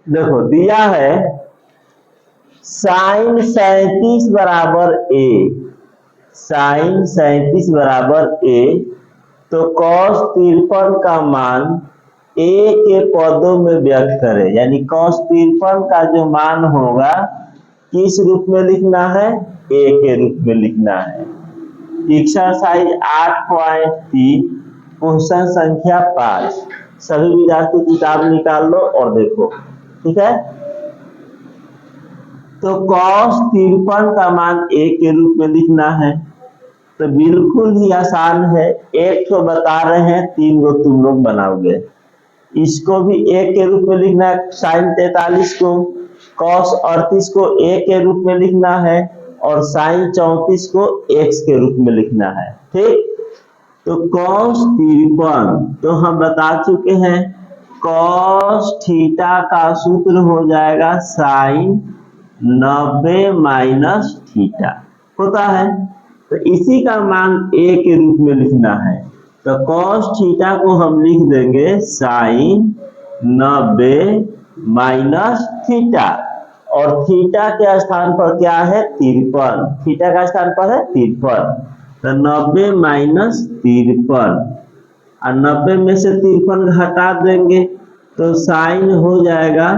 देखो दिया है साइन 37 बराबर ए, साइन 37 बराबर ए, तो cos 53 का मान ए के पदों में व्यक्त करें, यानी cos 53 का जो मान होगा किस रूप में लिखना है, ए के रूप में लिखना है। एक्सरसाइज 8.3 क्वेश्चन संख्या 5। सभी विद्यार्थी किताब निकाल लो और देखो, ठीक है। तो cos 53 का मान ए के रूप में लिखना है, तो बिल्कुल ही आसान है। एक तो बता रहे हैं, 3 को तुम लोग बनाओगे। इसको भी ए के रूप में लिखना है, साइन 43 को, cos 38 को ए के रूप में लिखना है और साइन 34 को x के रूप में लिखना है, ठीक। तो cos 53 तो हम बता चुके हैं, cos थीटा का सूत्र हो जाएगा साइन 90 माइनस थीटा होता है। तो इसी का मान ए के रूप में लिखना है, तो cos थीटा को हम लिख देंगे साइन 90 माइनस थीटा, और थीटा के स्थान पर क्या है, 53, थीटा का स्थान पर है 53, तो 90 माइनस 53, और 90 में से 53 घटा देंगे तो साइन हो जाएगा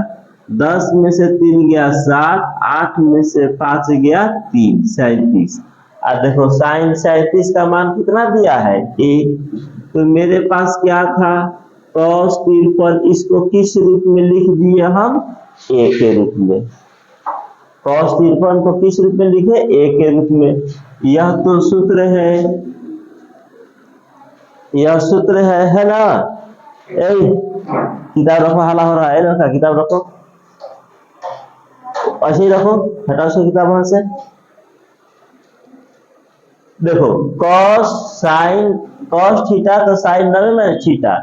10 में से 3 गया 7, 8 में से 5 गया 3, 37। और देखो साइन 37 का मान कितना दिया है, ए। तो मेरे पास क्या था, cos 53, इसको किस रूप में लिख दिए हम, ए के रूप में। cos 53 को किस रूप में लिखे, ए के रूप में। यह तो सूत्र है, यह सूत्र है ना। किताब रखो, हाला हो रहा है ना, किताब रखो, ऐसे ही रखो, हटाओ से किताब वहां से। देखो cos थीटा तो साइन 90 माइनस थीटा,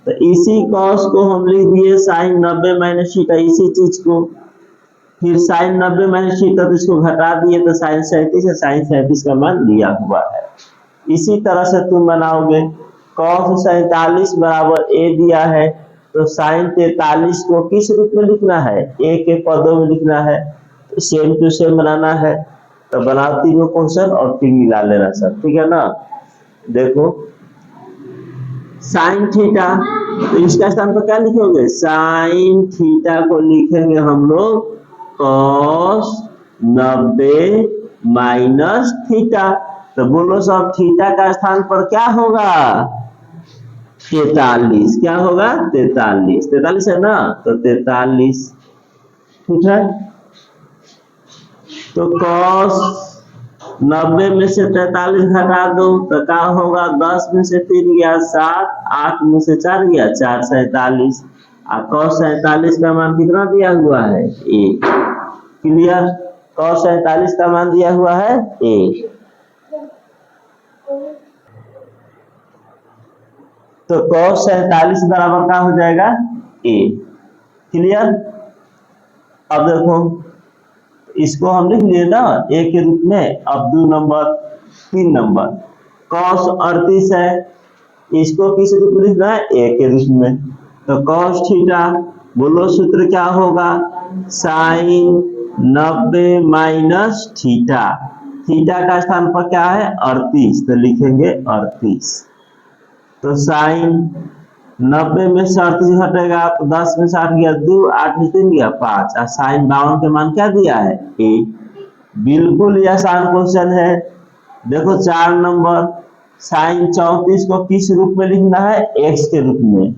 तो इसी cos को हम लिख दिए साइन 90 माइनस थीटा, इसी चीज को। फिर साइन 90 माइनस थीटा, तो इसको घटा दिए तो साइन 37 है, साइन 37 का मान दिया हुआ है। इसी तरह से तुम बनाओगे, cos 47 बराबर ए दिया है, तो साइन 43 को किस रूप में लिखना है, ए के पदों में लिखना है, तो सेम टू सेम बनाना है। तो बनाओ तीनों क्वेश्चन और फिर मिला लेना सब, ठीक है ना। देखो साइन थीटा, तो इसका स्थान पर क्या लिखोगे, साइन थीटा को लिखेंगे हम लोग cos 90 माइनस थीटा। तो बोलो सब, थीटा का स्थान पर क्या होगा, 43, क्या होगा 43, 43 है ना, तो 43, ठीक है। तो cos 90 में से 43 घटा दो तो क्या होगा, 10 में से 3 गया 7, 8 में से 4 गया 4, 47, और cos 47 का मान कितना दिया हुआ है, ए। क्लियर, cos 47 का मान दिया हुआ है ए। तो cos 47 बराबर का हो जाएगा ए। क्लियर, अब देखो इसको हम लिख लिए ना ए के रूप में। अब 2 नंबर 3 नंबर cos 38 है, इसको किस रूप में लिखना है, ए के रूप में। तो cos थीटा, बोलो सूत्र क्या होगा, साइन 90 माइनस थीटा, थीटा का स्थान पर क्या है 38, तो लिखेंगे 38। तो साइन 90 में से 38 घटेगा तो 10 में से 8 गया 2, 8 में 3 गया 5, और साइन 52 के मान क्या दिया है, ए। बिल्कुल ही आसान क्वेश्चन है। देखो 4 नंबर, साइन 34 को किस रूप में लिखना है, एक्स के रूप में।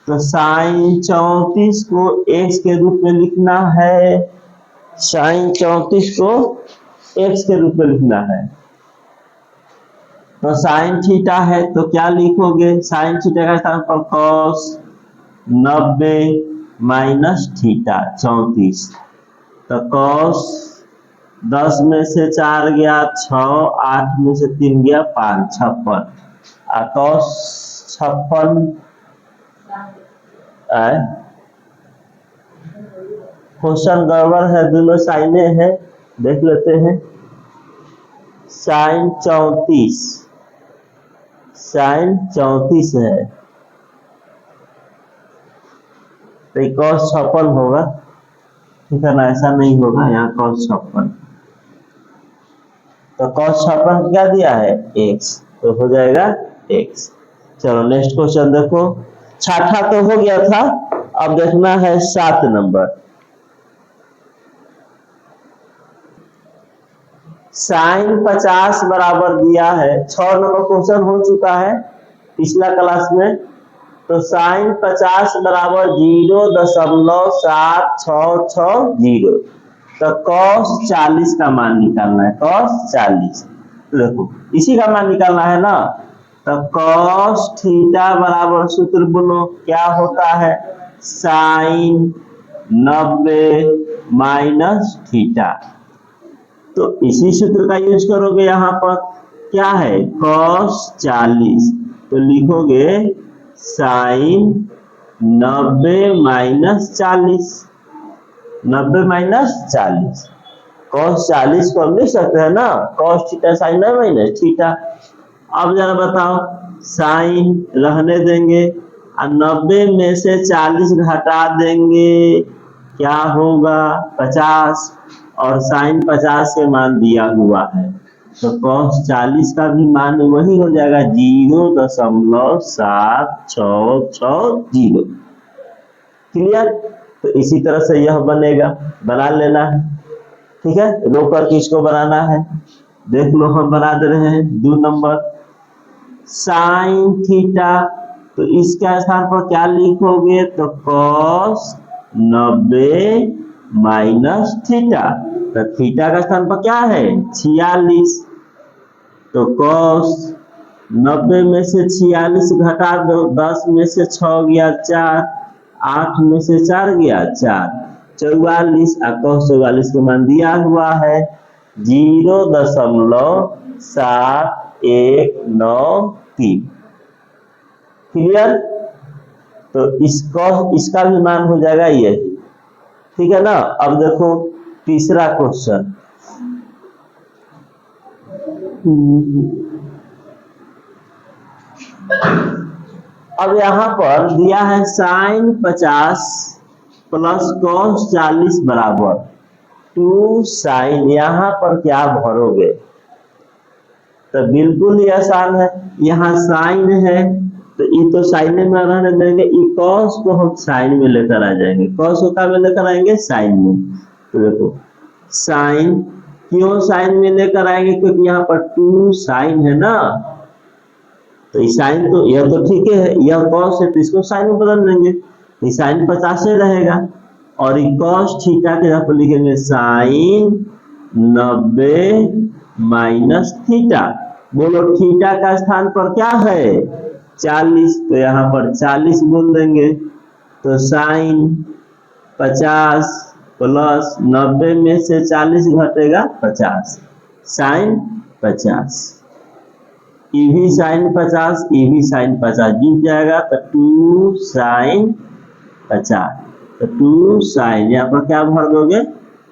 तो साइन 34 को एक्स के रूप में लिखना है, साइन 34 को एक्स के रूप में लिखना है। तो साइन थीटा है तो क्या लिखोगे, साइन थीटा का स्थान पर cos 90 माइनस थीटा 34, तो cos 10 में से 4 गया 6, 8 में से 3 गया 5, 56, और cos 56 क्वेश्चन गड़बड़ है, दोनों साइने हैं, देख लेते हैं। साइन 34, साइन 34 है, तो ये cos 56 होगा, ठीक है ना, ऐसा नहीं होगा, यहाँ cos 56, तो cos 56 क्या दिया है x, तो हो जाएगा x। चलो नेक्स्ट क्वेश्चन देखो, छठा तो हो गया था, अब देखना है 7 नंबर। sin 50 बराबर दिया है, 6 नंबर क्वेश्चन हो चुका है पिछला क्लास में। तो sin 50 बराबर 0.76660, तो cos 40 का मान निकालना है, cos 40। देखो इसी का मान निकालना है ना, तो cos थीटा बराबर सूत्र बोलो क्या होता है, sin 90 माइनस थीटा। तो इसी सूत्र का यूज करोगे, यहाँ पर क्या है cos 40, तो लिखोगे sin 90 माइनस 40, 90 माइनस 40, cos 40 को हम लिख सकते हैं ना, cos theta sin 90 minus theta. अब जरा बताओ, sin रहने देंगे और 90 में से 40 घटा देंगे, क्या होगा 50, और sin 50 के मान दिया हुआ है, तो cos 40 का भी मान वही हो जाएगा 0.76660। क्लियर? तो इसी तरह से यह बनेगा, बना लेना है, ठीक है, रो कर किसको बनाना है, देख लो हम बना दे रहे हैं। 2 नंबर sin थीटा, तो इसके स्थान पर क्या लिखोगे, तो cos 90 माइनस थीटा, तो थीटा का स्थान पर क्या है 46, तो cos 90 में से 46 घटा दो, 10 में से 6 गया 4, 8 में से 4 गया 4, 44, और cos 44 के मान दिया हुआ है 0.7193। क्लियर? तो इसका भी मान हो जाएगा यही, ठीक है ना। अब देखो तीसरा क्वेश्चन, अब यहाँ पर दिया है sin 50 प्लस cos 40 बराबर 2 sin, यहाँ पर क्या भरोगे, तो बिल्कुल ही आसान है, यहाँ sin है तो ये तो साइन में रहने देंगे, ये cos को हम साइन में लेकर आ जाएंगे, cos को क्या में लेकर आएंगे साइन में। तो देखो साइन, क्यों साइन में लेकर आएंगे, क्योंकि यहाँ पर 2 साइन है ना, तो ये साइन तो यह तो ठीक है, यह cos है तो इसको साइन में बदल देंगे, ये साइन 50 से रहेगा, और ये cos थीटा के यहाँ पर लिखेंगे साइन 90 माइनस थीटा। बोलो थीटा का स्थान पर क्या है 40, तो यहाँ पर 40 बोल देंगे, तो साइन 50 प्लस 90 में से 40 घटेगा 50, साइन 50, ये भी साइन 50, ये भी साइन 50 जीत जाएगा, तो 2 साइन 50, तो 2 साइन यहाँ पर क्या भर दोगे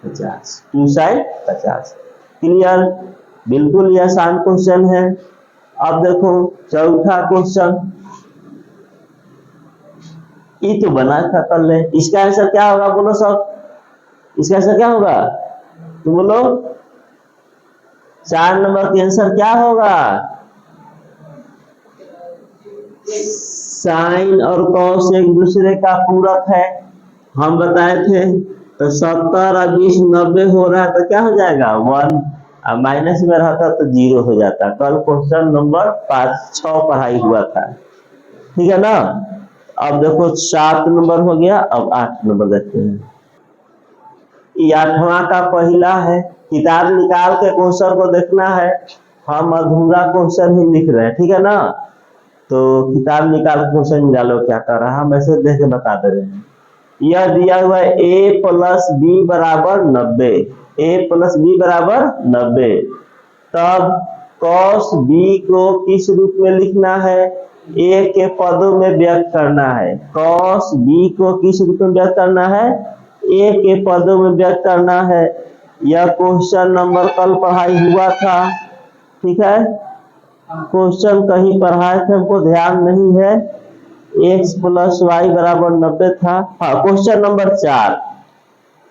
50, 2 साइन 50। क्लियर? बिल्कुल ये आसान क्वेश्चन है। अब देखो चौथा क्वेश्चन, ये तो बना था कर ले, इसका आंसर क्या होगा बोलो सब, इसका आंसर क्या होगा तो बोलो, 4 नंबर का आंसर क्या होगा, साइन और कॉस एक दूसरे का पूरक है, हम बताए थे, तो 70 और 20 90 हो रहा है, तो क्या हो जाएगा 1, और माइनस में रहता तो 0 हो जाता। कल क्वेश्चन नंबर 5-6 पढ़ाई हुआ था, ठीक है ना। अब देखो 7 नंबर हो गया, अब 8 नंबर देखते हैं। ये 8वां का पहला है, किताब निकाल के क्वेश्चन को देखना है, हम अधूरा क्वेश्चन ही लिख रहे हैं, ठीक है ना। तो किताब निकाल के क्वेश्चन निकालो क्या कर रहा है, हम ऐसे देख के बता दे रहे हैं। यह दिया हुआ है a प्लस बी बराबर 90, a प्लस बी बराबर 90, तब cos b को किस रूप में लिखना है, a के पदों में व्यक्त करना है, cos b को किस रूप में व्यक्त करना है, a के पदों में व्यक्त करना है। यह क्वेश्चन नंबर कल पढ़ाई हुआ था, ठीक है, क्वेश्चन कहीं पढ़ाए थे हमको ध्यान नहीं है, x प्लस वाई बराबर 90 था। हाँ, क्वेश्चन नंबर 4,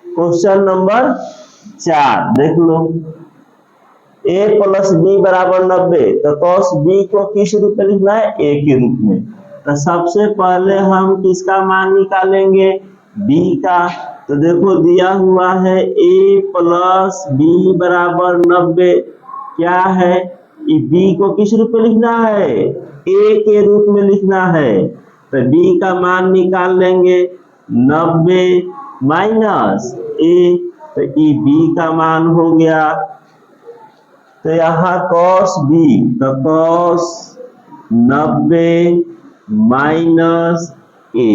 क्वेश्चन नंबर 4 देख लो। a प्लस बी बराबर 90, तो cos b को किस रूप में लिखना है? a के रूप में। तो सबसे पहले हम किसका मान निकालेंगे? b का। तो देखो दिया हुआ है a प्लस बी बराबर 90, क्या है? b को किस रूप में लिखना है? a के रूप में लिखना है। तो b का मान निकाल लेंगे, 90 माइनस a, तो ये b का मान हो गया। तो यहाँ cos b, तो cos 90 माइनस a,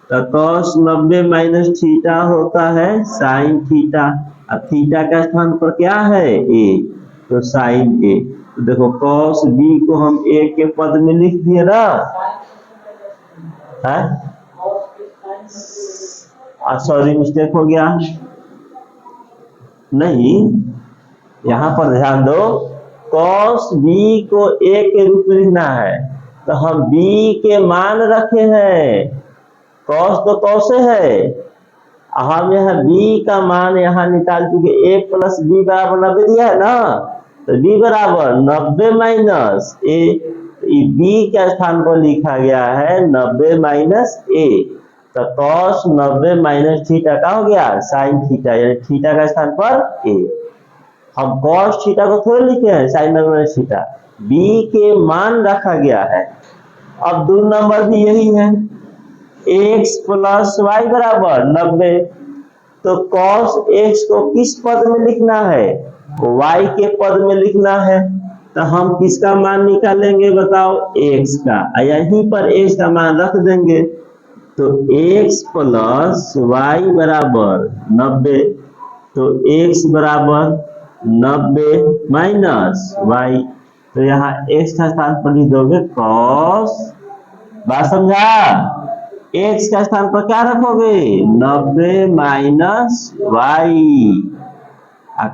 तो cos 90 माइनस थीटा होता है साइन थीटा, अब थीटा का स्थान पर क्या है? a, तो साइन a। तो देखो cos b को हम a के पद में लिख दिए ना, है? सॉरी मिस्टेक हो गया, नहीं, यहाँ पर ध्यान दो, cos b को a के रूप में लिखना है, तो हम b के मान रखे हैं, cos तो cos है, हम यहाँ b का मान यहाँ निकाल चुके, a प्लस बी बराबर 90 दिया है ना, तो b बराबर 90 माइनस a, b के स्थान पर लिखा गया है 90 माइनस a, तो cos 90 माइनस थीटा का हो गया साइन थीटा, यानी थीटा का स्थान पर a। हम cos थीटा को थोड़े लिखे हैं साइन 90 माइनस थीटा, b के मान रखा गया है। अब 2 नंबर भी यही है, x प्लस वाई बराबर 90, तो cos x को किस पद में लिखना है? y के पद में लिखना है। तो हम किसका मान निकालेंगे बताओ? x का, यहीं पर x का मान रख देंगे, तो x प्लस वाई बराबर 90, तो x बराबर 90 माइनस y, तो यहाँ x का स्थान पर लिख दोगे cos, बात समझा? x का स्थान पर क्या रखोगे? 90 minus y,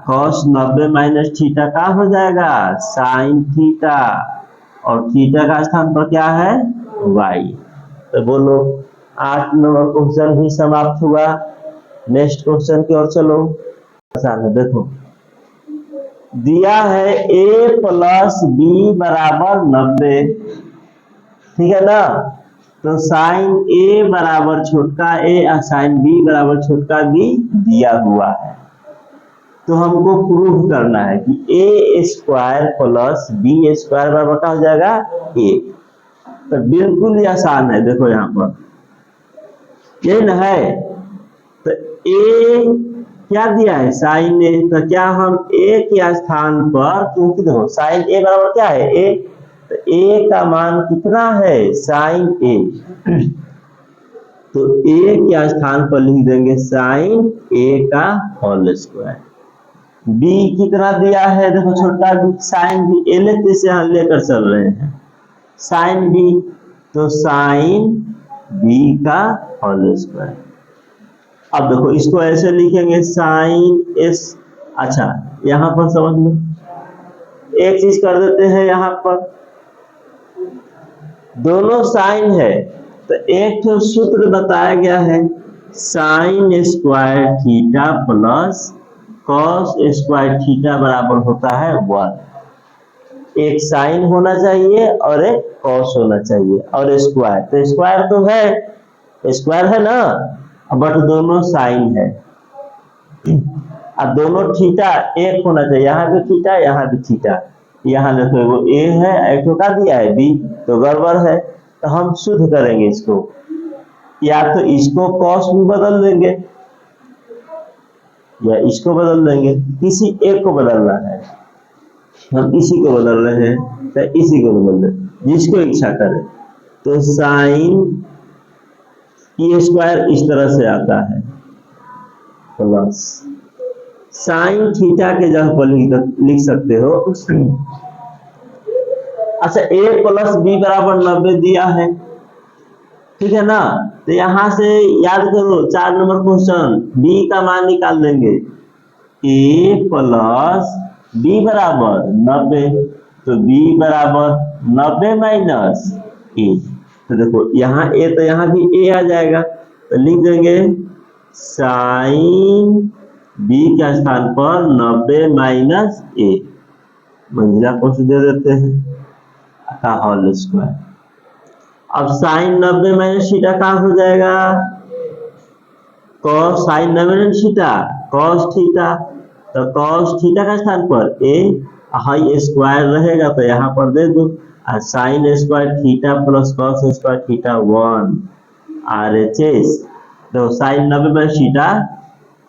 cos 90 minus theta का हो जाएगा साइन थीटा, और थीटा का स्थान पर क्या है? y। तो बोलो 8 नंबर क्वेश्चन ही समाप्त हुआ। नेक्स्ट क्वेश्चन की ओर चलो, आसान है। देखो दिया है a प्लस बी बराबर 90, ठीक है ना, तो साइन a बराबर छोटका a और साइन b बराबर छोटका b दिया हुआ है। तो हमको प्रूव करना है कि a square plus B square बराबर क्या हो जाएगा? a। तो बिल्कुल ही आसान है, देखो यहाँ पर ये न है, तो a क्या दिया है? साइन a, तो क्या हम a के स्थान पर, क्योंकि देखो साइन a बराबर क्या है? a, तो a का मान कितना है? साइन a, तो a के स्थान पर लिख देंगे साइन a का होल स्क्वायर। b कितना दिया है? देखो छोटा b साइन b, a से हम लेकर चल रहे हैं साइन b, तो साइन b का होल स्क्वायर। अब देखो इसको ऐसे लिखेंगे साइन s, अच्छा यहाँ पर समझ लो, एक चीज कर देते हैं, यहाँ पर दोनों साइन है, तो एक तो सूत्र बताया गया है, sine square theta plus cos square theta बराबर होता है 1। एक साइन होना चाहिए और एक कॉस होना चाहिए, और स्क्वायर, तो स्क्वायर तो है, स्क्वायर है ना, बट दोनों साइन है, अब दोनों थीटा एक होना चाहिए, यहाँ भी थीटा यहाँ भी थीटा, यहाँ देखो वो a है, एक तो क्या दिया है b, तो गड़बड़ है, तो हम शुद्ध करेंगे इसको, या तो इसको cos में बदल देंगे या इसको बदल देंगे, किसी एक को बदलना है, हम इसी को बदल रहे हैं, तो इसी को बदल दें, जिसको इच्छा करे। तो साइन ई स्क्वायर इस तरह से आता है प्लस साइन थीटा के जगह पर लिख सकते हो। अच्छा a प्लस बी बराबर 90 दिया है, ठीक है ना, तो यहां से याद करो 4 नंबर क्वेश्चन, b का मान निकाल देंगे, a प्लस बी बराबर 90, तो b बराबर 90 माइनस a, तो देखो यहाँ ए तो यहाँ भी ए आ जाएगा, तो लिख देंगे साइन बी के स्थान पर 90 माइनस ए, मंजिला कोष दे देते हैं का होल स्क्वायर। अब साइन 90 माइनस थीटा का हो जाएगा cos sine 90 minus theta cos theta, तो कॉस थीटा का स्थान पर ए हाई स्क्वायर रहेगा तो यहाँ पर दे दो, और sine square theta plus cos square theta 1 RHS, तो sine 90 minus theta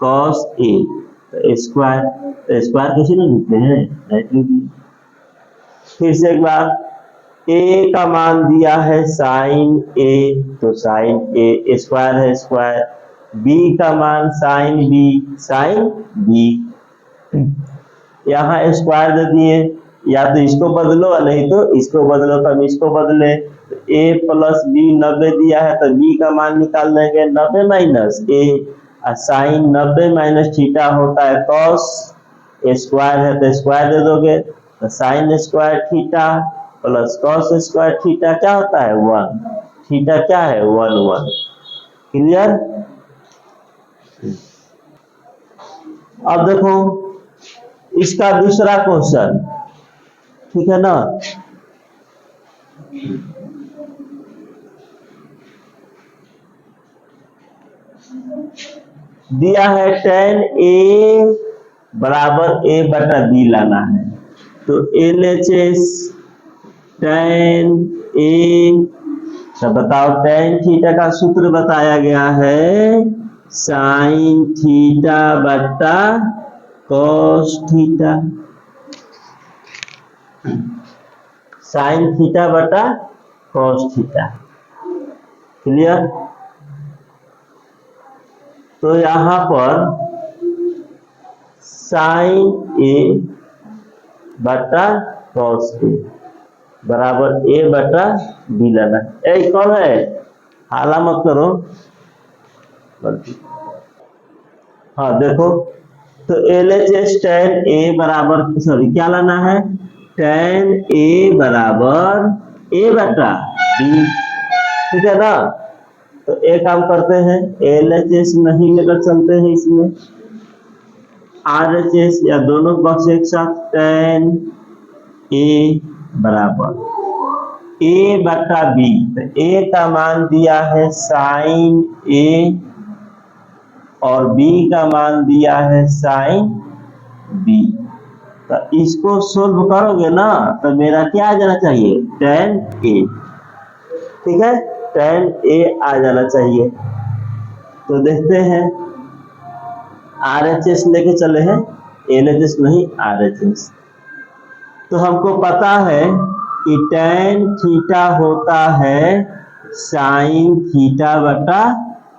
cos A, तो स्क्वायर कैसे ना लिखते हैं, राइट लिखिए। फिर से एक बार ए का मान दिया है साइन ए, तो साइन ए स्क्वायर है स्क्वायर, बी का मान साइन बी, यहाँ स्क्वायर दे दिए, या तो इसको बदलो नहीं तो इसको बदलो, तो हम इसको बदले, ए प्लस बी 90 दिया है तो बी का मान निकाल देंगे 90 माइनस ए, साइन 90 माइनस थीटा होता है कॉस, स्क्वायर है तो स्क्वायर दे दोगे, तो sine square theta plus cos square theta क्या होता है 1, थीटा क्या है 1 क्लियर। अब देखो इसका दूसरा क्वेश्चन, ठीक है ना, दिया है tan a बराबर a बटा b लाना है, तो LHS tan a, तो बताओ tan थीटा का सूत्र बताया गया है साइन थीटा बटा कॉस थीटा, साइन थीटा बटा कॉस थीटा, क्लियर। तो यहाँ पर साइन ए बटा कॉस ए बराबर ए बटा बी लेना है, ए कौन है, हाला मत करो, हाँ देखो, तो LHS tan a बराबर सॉरी क्या लाना है, tan a बराबर a बटा b, ठीक है ना। तो एक काम करते हैं LHS नहीं लेकर चलते हैं, इसमें RHS या दोनों पक्ष एक साथ, tan a बराबर a बटा b, तो a का मान दिया है साइन a और b का मान दिया है साइन b, तो इसको सोल्व करोगे ना तो मेरा क्या आ जाना चाहिए tan a, ठीक है, tan a आ जाना चाहिए। तो देखते हैं RHS लेके चले हैं, LHS नहीं RHS, तो हमको पता है कि tan थीटा होता है साइन थीटा बटा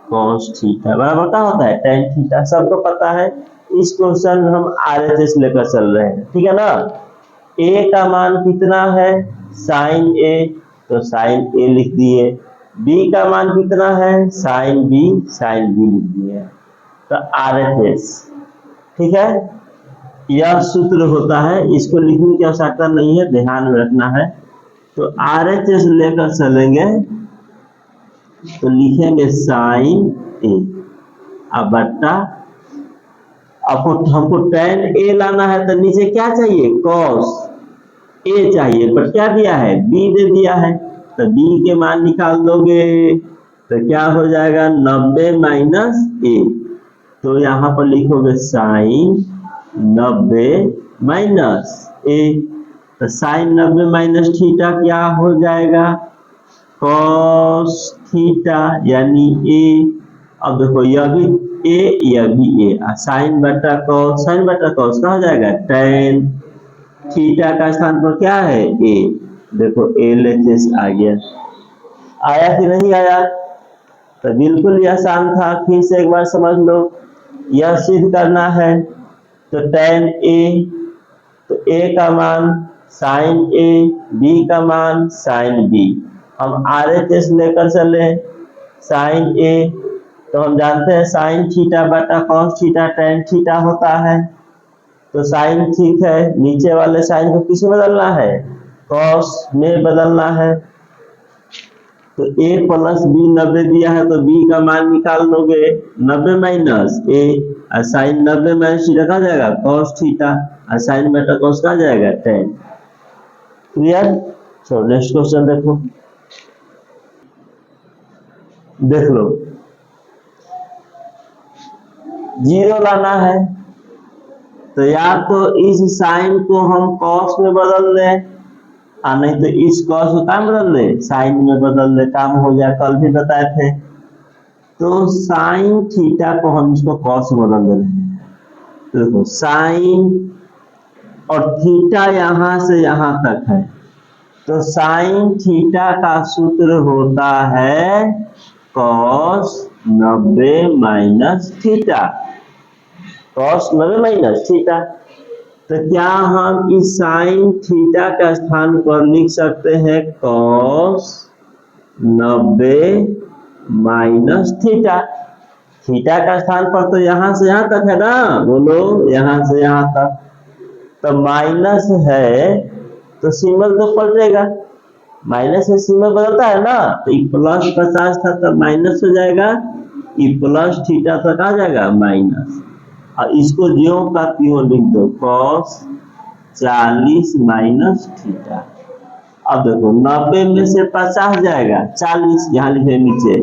कॉस थीटा, बराबर क्या होता है tan थीटा, सबको पता है। इस क्वेश्चन में हम RHS लेकर चल रहे हैं, ठीक है ना। a का मान कितना है साइन a, तो साइन a लिख दिए, b का मान कितना है साइन b लिख दिए, तो RHS, ठीक है। यह सूत्र होता है, इसको लिखने की आवश्यकता नहीं है, ध्यान में रखना है। तो RHS लेकर चलेंगे तो लिखेंगे साइन ए अब बट्टा, अब हमको tan a लाना है तो नीचे क्या चाहिए कॉस a चाहिए, पर क्या दिया है b दे दिया है, तो b के मान निकाल दोगे तो क्या हो जाएगा 90 माइनस a, तो यहाँ पर लिखोगे साइन 90 माइनस a, तो साइन 90 माइनस थीटा क्या हो जाएगा कॉस थीटा यानी a। अब देखो यह भी a यह भी a, साइन बटा कॉस का हो जाएगा tan थीटा का स्थान पर क्या है a, देखो LHS आ गया, आया कि नहीं आया, तो बिल्कुल ही आसान था। फिर से एक बार समझ लो, यह सिद्ध करना है तो tan a, तो a का मान साइन a, b का मान साइन b, हम RHS लेकर चले साइन a, तो हम जानते हैं साइन थीटा बटा कॉस थीटा tan थीटा होता है, तो साइन ठीक है, नीचे वाले साइन को किस में बदलना है कॉस में बदलना है, तो a प्लस बी 90 दिया है तो b का मान निकाल लोगे 90 minus a, sine 90 minus theta कहा जाएगा cos theta, sine beta cos कहा जाएगा tan। क्लियर। चलो नेक्स्ट क्वेश्चन देखो, देख लो, जीरो लाना है तो या तो इस साइन को हम cos में बदल दें, नहीं तो इस cos को काम बदल दे साइन में बदल दे, काम हो जाए, कल भी बताए थे। तो साइन थीटा को हम इसको cos में बदल दे रहे हैं, तो देखो साइन और थीटा यहां से यहां तक है, तो साइन थीटा का सूत्र होता है cos 90 minus theta, cos 90 minus theta. तो क्या हम इस साइन थीटा के स्थान पर लिख सकते हैं cos 90 माइनस थीटा, थीटा का स्थान पर तो यहां से यहां तक है ना, बोलो यहां से यहां तक, तो माइनस है तो सिंबल तो पलटेगा, माइनस से सिंबल बदलता है ना, तो ये प्लस 50 था तो माइनस हो जाएगा, ये प्लस थीटा तक आ जाएगा माइनस, और इसको ज्यों का त्यों लिख दो cos 40 माइनस थीटा। अब देखो 90 में से 50 जाएगा 40, यहाँ लिखे नीचे,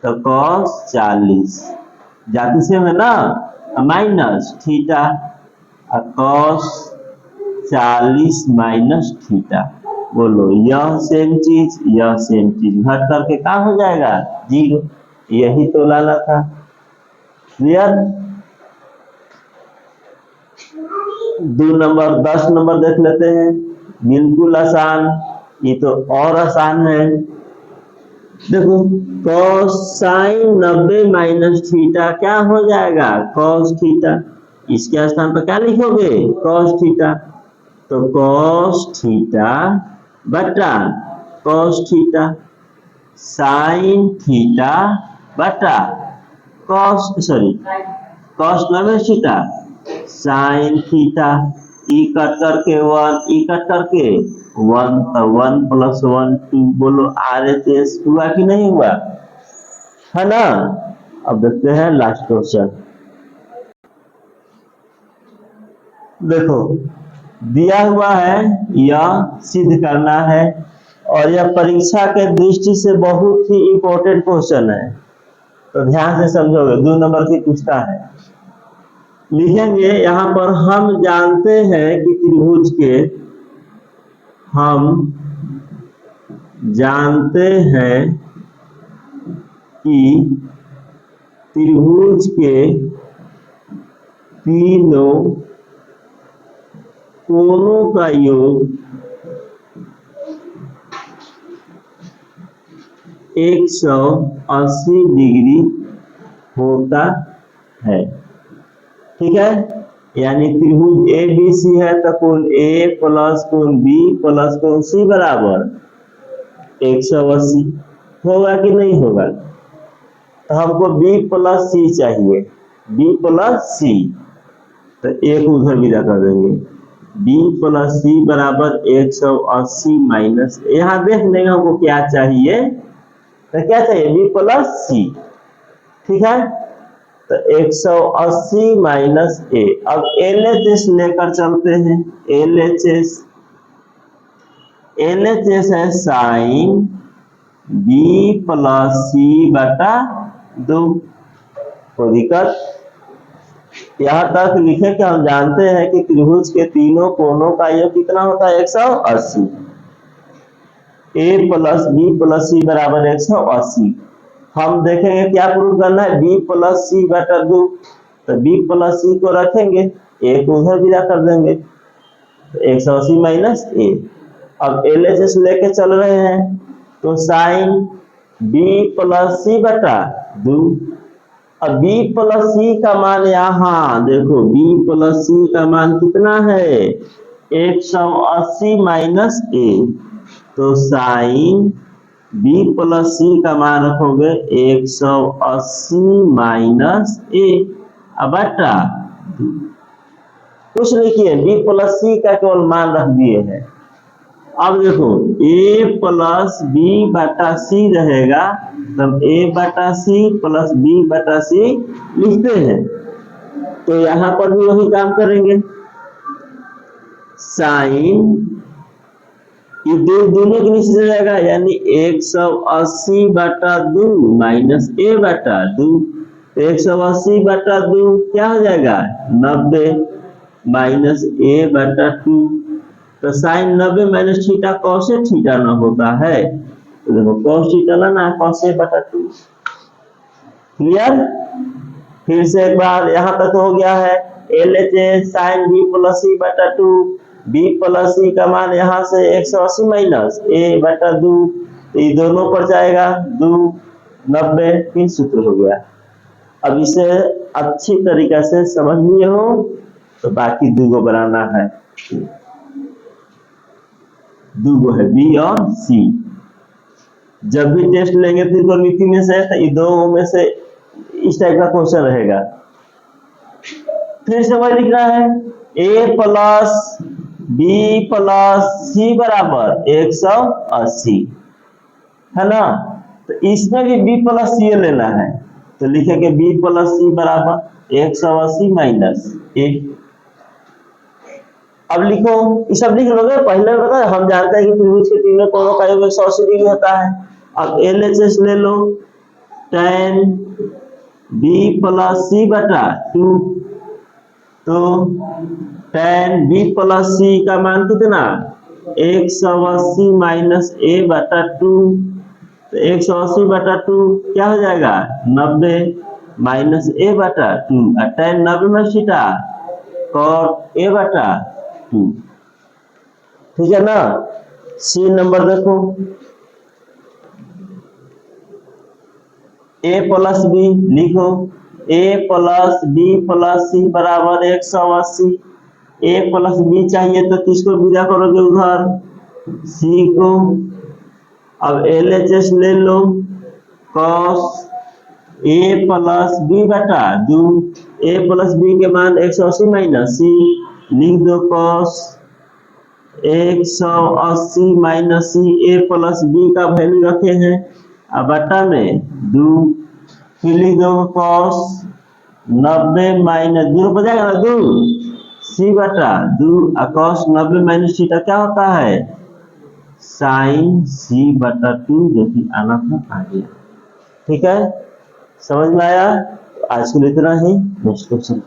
तो cos 40 जाति से है ना minus theta, cos 40 minus theta. बोलो यह सेम चीज यह सेम चीज घट करके क्या हो जाएगा जीरो, यही तो लाना था। क्लियर। 2 नंबर 10 नंबर देख लेते हैं, बिल्कुल आसान, ये तो और आसान है। देखो cos साइन 90 माइनस थीटा क्या हो जाएगा cos थीटा, इसके स्थान पर क्या लिखोगे cos थीटा, तो cos थीटा बटा cos थीटा साइन थीटा बटा cos 90 थीटा साइन थीटा, ई कट करके 1 ई कट करके 1, तो 1 प्लस 1 2, बोलो RHS हुआ कि नहीं हुआ, है ना। अब देखते हैं लास्ट क्वेश्चन, देखो दिया हुआ है, यह सिद्ध करना है, और यह परीक्षा के दृष्टि से बहुत ही इंपॉर्टेंट क्वेश्चन है, तो ध्यान से समझोगे। 2 नंबर की पूछता है, लिखेंगे यहाँ पर, हम जानते हैं कि त्रिभुज के, हम जानते हैं कि त्रिभुज के तीनों कोणों का योग 180 डिग्री होता है, ठीक है। यानी त्रिभुज ABC है तो कोण A प्लस कोण B प्लस कोण C बराबर 180 होगा कि नहीं होगा, तो हमको B प्लस C चाहिए, B प्लस C, तो एक उधर विदा कर देंगे, B प्लस C बराबर 180 माइनस, यहाँ देख लेंगे हमको क्या चाहिए, तो क्या चाहिए B प्लस C, ठीक है। तो 180 माइनस A, अब LHS लेकर चलते हैं, LHS है साइन B प्लस C बटा 2, कोई दिक्कत। यहाँ तक लिखे कि हम जानते हैं कि त्रिभुज के तीनों कोणों का योग कितना होता है 180, A plus B plus C बराबर 180। हम देखेंगे क्या प्रूव करना है, B प्लस C बटा 2, तो B प्लस C को रखेंगे, A को उधर विदा कर देंगे, तो 180 माइनस A। अब LHS लेके चल रहे हैं, तो साइन B प्लस C बटा 2, अब B प्लस C का मान यहाँ देखो, B प्लस C का मान कितना है 180 माइनस A, तो साइन B प्लस C का मान रखोगे 180 माइनस A, अब बटा कुछ नहीं किए, B प्लस C का केवल मान रख दिए हैं। अब देखो a प्लस बी बटा सी रहेगा, तब a बटा सी प्लस बी बटा सी लिखते हैं। तो यहां पर भी वही काम करेंगे, साइन ये दोनों के नीचे से जाएगा, यानी 180 बटा 2 माइनस a बटा 2। 180 बटा 2 क्या हो जाएगा 90 माइनस a बटा 2। तो sine 90 minus theta cos theta ना होता है, तो देखो कॉस थीटा लेना है, कॉस a बटा 2। क्लियर? फिर से एक बार यहाँ तक हो गया है। LHS sine b plus c बटा 2, b प्लस c का मान यहाँ से 180 माइनस a बटा 2, तो ये दोनों पर जाएगा 2 90, फिर सूत्र हो गया। अब इसे अच्छी तरीके से समझ लिए हो तो बाकी दूगो बनाना है, दूगो है बी और सी। जब भी टेस्ट लेंगे त्रिकोणमिति में से तो ये दो में से इस टाइप का क्वेश्चन रहेगा। फिर से वही लिखना है, a प्लस बी प्लस सी बराबर 180 है ना। तो इसमें भी b प्लस सी लेना है, तो लिखेंगे b प्लस सी बराबर 180 माइनस a। अब लिखो, ये सब लिख लोगे। पहले बता हम जानते हैं कि त्रिभुज के तीनों कोणों का योग 180 डिग्री होता है। अब LHS ले लो, tan b प्लस सी बटा 2, तो tan b प्लस सी का मान कितना 180 माइनस a बटा 2, तो 180 बटा 2 क्या हो जाएगा 90 माइनस a बटा 2, और tan 90 में थीटा cot a बटा 2। ठीक है ना। सी नंबर देखो, a प्लस बी लिखो, a प्लस बी प्लस सी बराबर 180। a प्लस बी चाहिए तो किसको विदा करोगे उधर, c को। अब LHS ले लो, cos a प्लस बी बटा 2, a प्लस बी के मान 180 माइनस c, लिख दो cos 180 minus c, a plus B का वैल्यू रखे हैं अब बटा में 2, फिर लिख दो cos 90 माइनस 2 हो जाएगा ना 2 c बटा 2, cos 90 माइनस थीटा क्या होता है साइन c बटा 2, जो कि आना था आ गया। ठीक है, समझ में आया? आज के लिए इतना ही, नेक्स्ट क्वेश्चन